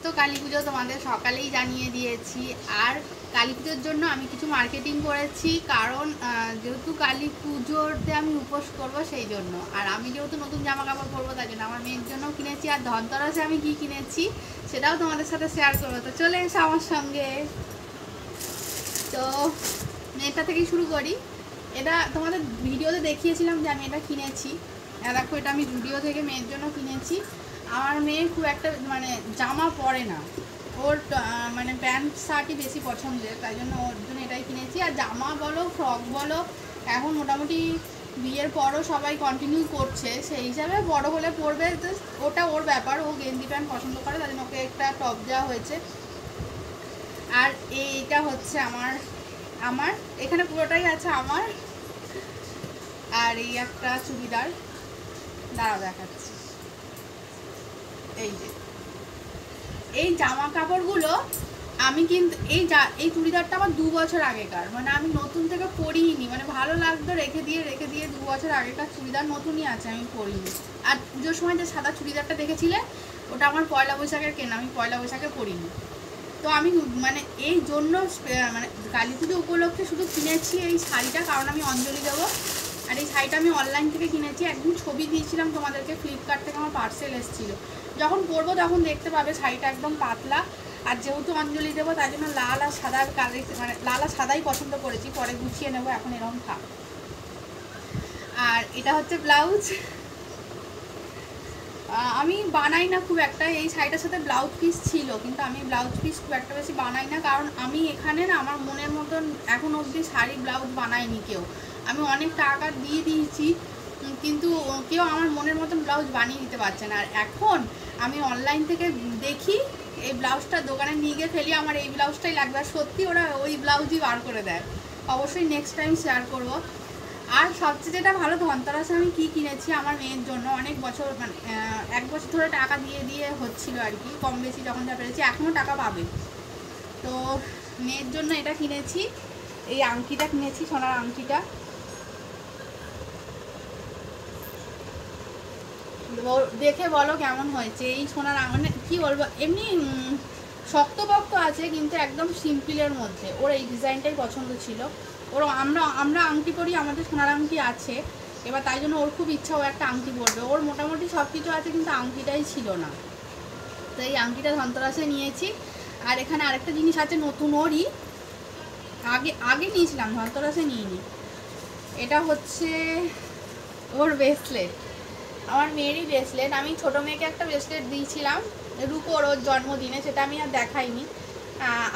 তো কালী পুজো তোমাদের সকালেই জানিয়ে দিয়েছি। আর কালী পুজোর জন্য আমি কিছু মার্কেটিং করেছি, কারণ যেহেতু কালী পুজোতে আমি উপোস করবো সেই জন্য। আর আমি যেহেতু নতুন জামা কাপড় পরবো তাই জন্য আমার মেয়ের জন্যও কিনেছি। আর ধনতেরাসে আমি কি কিনেছি সেটাও তোমাদের সাথে শেয়ার করবো। তো চলে এসো আমার সঙ্গে। তো মেয়েটা থেকেই শুরু করি। এটা তোমাদের ভিডিওতে দেখিয়েছিলাম যে আমি এটা কিনেছি। দেখো, এটা আমি জুডিও থেকে মেয়ের জন্য কিনেছি। আমার মেয়ে খুব একটা মানে জামা পরে না, ওর মানে প্যান্ট শার্টই বেশি পছন্দের, তাই জন্য ওর জন্য এটাই কিনেছি। আর জামা বলো ফ্রক বলো এখন মোটামুটি বিয়ের পরও সবাই কন্টিনিউ করছে, সেই হিসাবে বড় হলে পরবে, তো ওটা ওর ব্যাপার। ও গেঞ্জি প্যান্ট পছন্দ করে, তাই জন্য ওকে একটা টপ দেওয়া হয়েছে। আর এইটা হচ্ছে আমার এখানে পুরোটাই আছে আমার। আর এই একটা চুড়িদার, দাঁড়া দেখাচ্ছি। এই যে এই জামা কাপড়গুলো আমি কিন্তু এই চুড়িদারটা আমার 2 বছর আগেকার, মানে আমি নতুন থেকে পরিনি, মানে ভালো লাগতো রেখে দিয়ে 2 বছর আগেকার চুড়িদার নতুনই আছে, আমি পরিনি। আর পুজোর সময় যে সাদা চুড়িদারটা দেখেছিলে ওটা আমার পয়লা বৈশাখের কেনা, আমি পয়লা বৈশাখে পরিনি। তো আমি মানে এই জন্য মানে কালী পুজো উপলক্ষে শুধু কিনেছি এই শাড়িটা, কারণ আমি অঞ্জলি দেবো। আর এই শাড়িটা আমি অনলাইন থেকে কিনেছি, একদিন ছবি দিয়েছিলাম তোমাদেরকে, ফ্লিপকার্ট থেকে আমার পার্সেল এসেছিলো। যখন পরবো তখন দেখতে পাবে শাড়িটা একদম পাতলা। আর যেহেতু অঞ্জলি দেবো তাই জন্য লাল আর সাদার কালার, মানে লাল আর সাদাই পছন্দ করেছি, পরে গুছিয়ে নেবো, এখন এরকম থাক। আর এটা হচ্ছে ব্লাউজ। আমি বানাই না খুব একটা, এই শাড়িটার সাথে ব্লাউজ পিস ছিল, কিন্তু আমি ব্লাউজ পিস খুব একটা বেশি বানাই না, কারণ আমি এখানে না আমার মনের মতন এখন অবধি শাড়ি ব্লাউজ বানায়নি কেউ। আমি অনেক টাকা দিয়ে দিয়েছি, কিন্তু কেউ আমার মনের মতন ব্লাউজ বানিয়ে দিতে পারছে না। আর এখন আমি অনলাইন থেকে দেখি এই ব্লাউজটা দোকানে নিয়ে গিয়ে ফেলি, আমার এই ব্লাউজটাই লাগবে, আর সত্যি ওরা ওই ব্লাউজই বার করে দেয়। অবশ্যই নেক্সট টাইম শেয়ার করবো। আর সবচেয়ে যেটা ভালো, ধনতেরাসে আমি কি কিনেছি আমার মেয়ের জন্য, অনেক বছর মানে 1 বছর ধরে টাকা দিয়ে হচ্ছিল আর কি, কম বেশি যখন যা পেরেছি, এখনও টাকা পাবে। তো মেয়ের জন্য এটা কিনেছি, এই আংটিটা কিনেছি, সোনার আংটিটা। দেখে বলো কেমন হয়েছে এই সোনার মানে কি বলবো, এমনি শক্তপক্ত আছে কিন্তু একদম সিম্পলের মধ্যে। ওর এই ডিজাইনটাই পছন্দ ছিল। ওর আমরা আংটি করি, আমাদের সোনার আংটি আছে, এবার তাই জন্য ওর খুব ইচ্ছা ও একটা আংটি পরবে। ওর মোটামুটি সব কিছু আছে কিন্তু আংটিটাই ছিল না, তো এই আংটিটা ধনতেরাসে নিয়েছি। আর এখানে আরেকটা জিনিস আছে নতুন, ওরই আগে নিয়েছিলাম, ধনতেরাসে নিইনি। এটা হচ্ছে ওর ব্রেসলেট, আমার মেয়েরই ব্রেসলেট। আমি ছোটো মেয়েকে একটা ব্রেসলেট দিয়েছিলাম রূপোর, ওর জন্মদিনে, সেটা আমি আর দেখাইনি।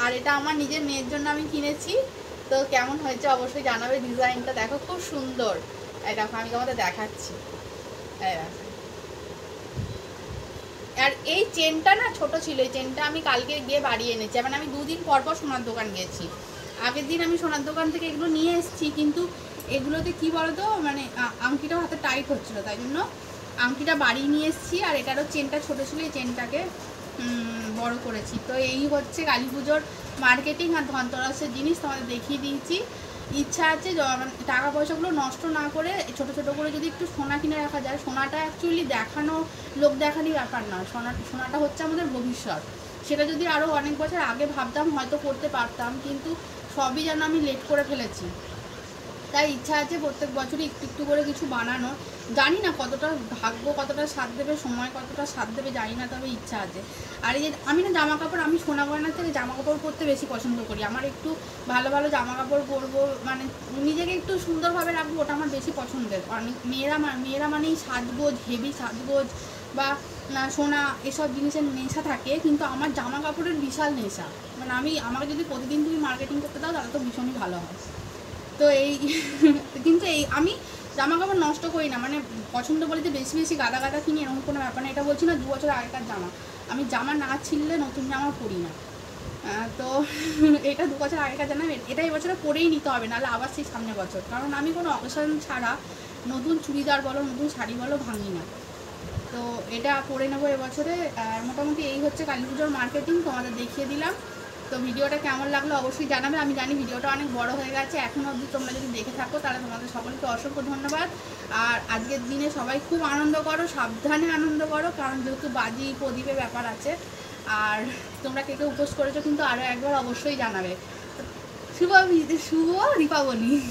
আর এটা আমার নিজের মেয়ের জন্য আমি কিনেছি। তো কেমন হয়েছে অবশ্যই জানাবে, ডিজাইনটা দেখো খুব সুন্দর। এই দেখো আমি তোমাদের দেখাচ্ছি। আর এই চেনটা না ছোট ছিল, এই চেনটা আমি কালকে গিয়ে বাড়ি এনেছি, মানে আমি 2 দিন পর সোনার দোকান গেছি। আগের দিন আমি সোনার দোকান থেকে এগুলো নিয়ে এসেছি, কিন্তু এগুলোতে কি বলতো মানে আংটিটাও হাতে টাইট হচ্ছিল, তাই জন্য আংটিটা বাড়ি নিয়ে এসেছি। আর এটারও চেনটা ছোটো ছিল, এই চেনটাকে বড় করেছি। তো এই হচ্ছে কালী পুজোর মার্কেটিং আর ধনতেরাসের জিনিস তোমাদের দেখিয়ে দিয়েছি। ইচ্ছা আছে টাকা পয়সাগুলো নষ্ট না করে ছোটো ছোটো করে যদি একটু সোনা কিনে রাখা যায়। সোনাটা অ্যাকচুয়ালি দেখানো, লোক দেখানোর ব্যাপার না, সোনাটা হচ্ছে আমাদের ভবিষ্যৎ। সেটা যদি আরও অনেক বছর আগে ভাবতাম হয়তো করতে পারতাম, কিন্তু সবই যেন আমি লেট করে ফেলেছি। তাই ইচ্ছা আছে প্রত্যেক বছরই একটু একটু করে কিছু বানানো। জানি না কতটা ভাগ্য কতটা সাথ দেবে, সময় কতটা সাথ দেবে জানি না, তবে ইচ্ছা আছে। আর এই যে আমি না জামা কাপড়, আমি সোনা গয়নার থেকে জামা কাপড় পরতে বেশি পছন্দ করি। আমার একটু ভালো ভালো জামা কাপড় পরবো, মানে নিজেকে একটু সুন্দরভাবে রাখবো, ওটা আমার বেশি পছন্দের। অনেক মেয়েরা মানেই সাজগোজ, হেভি সাজগোজ বা সোনা এসব জিনিসের নেশা থাকে, কিন্তু আমার জামা কাপড়ের বিশাল নেশা। মানে আমাকে যদি প্রতিদিন তুমি মার্কেটিং করতে দাও তাহলে তো ভীষণই ভালো হয়। তো কিন্তু আমি জামা কাপড় নষ্ট করি না, মানে পছন্দ বলে যে বেশি বেশি গাদা গাদা কিনি এরকম কোনো ব্যাপার না। এটা বলছি না 2 বছর আগেকার জামা, আমি জামা না ছিললে নতুন জামা পরি না। তো এটা 2 বছর আগেকার জামা, এটা এই বছরে পরেই নিতে হবে, নাহলে আবার সেই সামনের বছর, কারণ আমি কোনো অকেশন ছাড়া নতুন চুড়িদার বলো নতুন শাড়ি বলো ভাঙি না। তো এটা পরে নেবো এবছরে। আর মোটামুটি এই হচ্ছে কালী পুজোর মার্কেটিং, তোমাদের দেখিয়ে দিলাম। তো ভিডিওটা কেমন লাগলো অবশ্যই জানাবে। আমি জানি ভিডিওটা অনেক বড় হয়ে গেছে, এখনও অবধি তোমরা যদি দেখে থাকো তাহলে তোমাদের সকলকে অসংখ্য ধন্যবাদ। আর আজকের দিনে সবাই খুব আনন্দ করো, সাবধানে আনন্দ করো, কারণ যেহেতু বাজি প্রদীপের ব্যাপার আছে। আর তোমরা কে কে উপোস করেছো কিন্তু আরও একবার অবশ্যই জানাবে। শুভ শুভ দীপাবলি।